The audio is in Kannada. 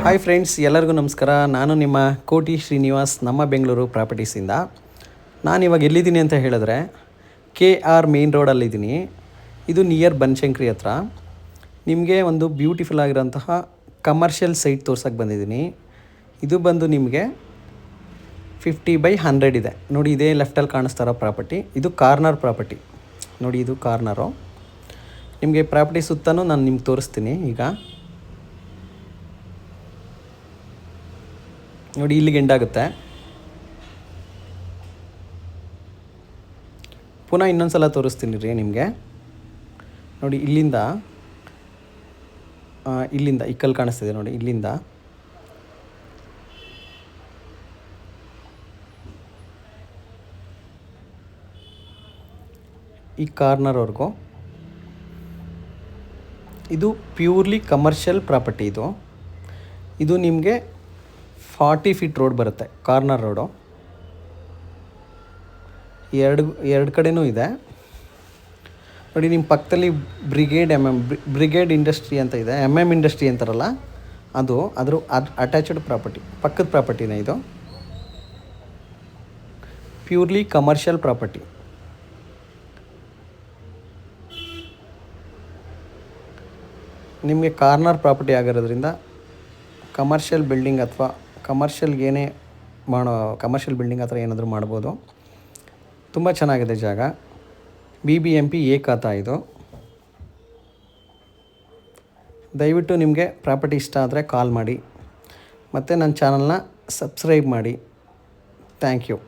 ಹಾಯ್ ಫ್ರೆಂಡ್ಸ್, ಎಲ್ಲರಿಗೂ ನಮಸ್ಕಾರ. ನಾನು ನಿಮ್ಮ ಕೋಟಿ ಶ್ರೀನಿವಾಸ್, ನಮ್ಮ ಬೆಂಗಳೂರು ಪ್ರಾಪರ್ಟೀಸಿಂದ. ನಾನಿವಾಗ ಎಲ್ಲಿದ್ದೀನಿ ಅಂತ ಹೇಳಿದ್ರೆ KR ಮೇನ್ ರೋಡಲ್ಲಿದ್ದೀನಿ. ಇದು ನಿಯರ್ ಬನಶಂಕರಿ ಹತ್ರ. ನಿಮಗೆ ಒಂದು ಬ್ಯೂಟಿಫುಲ್ ಆಗಿರೋಂತಹ ಕಮರ್ಷಿಯಲ್ ಸೈಟ್ ತೋರ್ಸೋಕ್ಕೆ ಬಂದಿದ್ದೀನಿ. ಇದು ಬಂದು ನಿಮಗೆ 50/100 ಇದೆ ನೋಡಿ. ಇದೇ ಲೆಫ್ಟಲ್ಲಿ ಕಾಣಿಸ್ತಾ ಇರೋ ಪ್ರಾಪರ್ಟಿ. ಇದು ಕಾರ್ನರ್ ಪ್ರಾಪರ್ಟಿ ನೋಡಿ. ಇದು ಕಾರ್ನರು. ನಿಮಗೆ ಪ್ರಾಪರ್ಟಿ ಸುತ್ತಲೂ ನಾನು ನಿಮ್ಗೆ ತೋರಿಸ್ತೀನಿ. ಈಗ ನೋಡಿ, ಇಲ್ಲಿಗೆ ಎಂಡಾಗುತ್ತೆ. ಪುನಃ ಇನ್ನೊಂದು ಸಲ ತೋರಿಸ್ತೀನಿ ರೀ ನಿಮಗೆ. ನೋಡಿ, ಇಲ್ಲಿಂದ ಇಕ್ಕಲ್ಲಿ ಕಾಣಿಸ್ತಿದೆ ನೋಡಿ. ಇಲ್ಲಿಂದ ಈ ಕಾರ್ನರ್ವರೆಗೂ ಇದು ಪ್ಯೂರ್ಲಿ ಕಮರ್ಷಿಯಲ್ ಪ್ರಾಪರ್ಟಿ. ಇದು ನಿಮಗೆ 40 ಫೀಟ್ ರೋಡ್ ಬರುತ್ತೆ. ಕಾರ್ನರ್ ರೋಡು ಎರಡು ಕಡೆನೂ ಇದೆ ನೋಡಿ. ನಿಮ್ಮ ಪಕ್ಕದಲ್ಲಿ ಬ್ರಿಗೇಡ್ ಇಂಡಸ್ಟ್ರಿ ಅಂತ ಇದೆ. ಇಂಡಸ್ಟ್ರಿ ಅಂತಾರಲ್ಲ, ಅದ್ರ ಅಟ್ಯಾಚ್ಡ್ ಪ್ರಾಪರ್ಟಿ, ಪಕ್ಕದ ಪ್ರಾಪರ್ಟಿನೇ. ಇದು ಪ್ಯೂರ್ಲಿ ಕಮರ್ಷಿಯಲ್ ಪ್ರಾಪರ್ಟಿ. ನಿಮಗೆ ಕಾರ್ನರ್ ಪ್ರಾಪರ್ಟಿ ಆಗಿರೋದ್ರಿಂದ ಕಮರ್ಷಿಯಲ್ ಬಿಲ್ಡಿಂಗ್ ಅಥವಾ ಕಮರ್ಷಿಯಲ್ ಬಿಲ್ಡಿಂಗ್ ಆ ಥರ ಏನಾದರೂ ಮಾಡ್ಬೋದು. ತುಂಬ ಚೆನ್ನಾಗಿದೆ ಜಾಗ. BBMP ಎ ಖಾತಾ ಇದು. ದಯವಿಟ್ಟು ನಿಮಗೆ ಪ್ರಾಪರ್ಟಿ ಇಷ್ಟ ಆದರೆ ಕಾಲ್ ಮಾಡಿ, ಮತ್ತು ನನ್ನ ಚಾನಲ್ನ ಸಬ್ಸ್ಕ್ರೈಬ್ ಮಾಡಿ. Thank you.